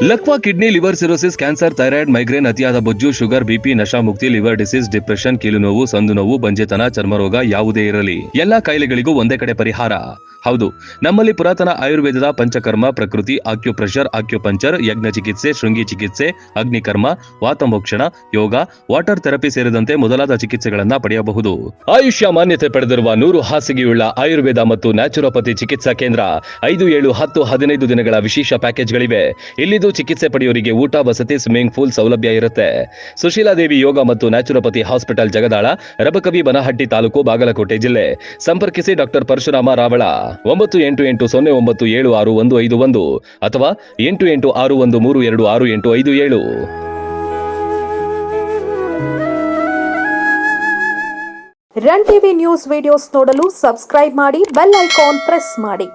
ಲಕ್ವಾ kidney, liver cirrhosis, cancer, thyroid, migraine, ಅತಿಯಾದ ಬೊಜ್ಜು, sugar, BP, Nasha ಮುಕ್ತಿ, ಲಿವರ್ ಡಿಸೀಸ್, ಡಿಪ್ರೆಷನ್, ಕೀಲು ನೋವು, ಸಂದು ನೋವು, ಬಂಜೆತನ, ಚರ್ಮರೋಗ ಯಾವುದೇ ಇರಲಿ ಎಲ್ಲಾ ಕಾಯಿಲೆಗಳಿಗೂ ಒಂದೇ ಕಡೆ ಪರಿಹಾರ. ಹೌದು, ನಮ್ಮಲ್ಲಿ ಪುರಾತನ ಆಯುರ್ವೇದದ ಪಂಚಕರ್ಮ, ಪ್ರಕೃತಿ, ಆಕ್ಯುಪ್ರೆಷರ್, ಆಕ್ಯುಪಂಚರ್, ಯಜ್ಞ ಚಿಕಿತ್ಸೆ, ಶೃಂಗಿ ಚಿಕಿತ್ಸೆ, ಅಗ್ನಿಕರ್ಮ, ವಾತಮೋಕ್ಷಣ, ಯೋಗ, ವಾಟರ್ ಥೆರಪಿ ಸೇರಿದಂತೆ ಮೊದಲಾದ ಚಿಕಿತ್ಸೆಗಳನ್ನ ಪಡೆಯಬಹುದು. ಆಯುಷ್ಯ ಮಾನ್ಯತೆ ಪಡೆದಿರುವ 100 ಹಾಸಿಗೆಯುಳ್ಳ ಆಯುರ್ವೇದ ಮತ್ತು ನ್ಯಾಚುರೋಪತಿ ಚಿಕಿತ್ಸಾ ಕೇಂದ್ರ. 5, 7, 10, 15 ದಿನಗಳ ವಿಶೇಷ ಪ್ಯಾಕೇಜ್ಗಳಿವೆ. ಇಲ್ಲಿದ್ದು ಚಿಕಿತ್ಸೆ ಪಡೆಯೋರಿಗೆ ಊಟ, ವಸತಿ, ಸ್ವಿಮ್ಮಿಂಗ್ ಪೂಲ್ ಸೌಲಭ್ಯ ಇರುತ್ತೆ. ಸುಶೀಲಾದೇವಿ ಯೋಗ ಮತ್ತು ನ್ಯಾಚುರೋಪತಿ ಹಾಸ್ಪಿಟಲ್, ಜಗದಾಳ, ರಬಕವಿ, ಬನಹಟ್ಟಿ ತಾಲೂಕು, ಬಾಗಲಕೋಟೆ ಜಿಲ್ಲೆ. ಸಂಪರ್ಕಿಸಿ ಡಾಕ್ಟರ್ ಪರಶುರಾಮ ರಾವಳ 9880976151 ಅಥವಾ 8861326857. ರನ್ ಟಿವಿ ನ್ಯೂಸ್ ವಿಡಿಯೋಸ್ ನೋಡಲು ಸಬ್ಸ್ಕ್ರೈಬ್ ಮಾಡಿ, ಬೆಲ್ ಐಕಾನ್ ಪ್ರೆಸ್ ಮಾಡಿ.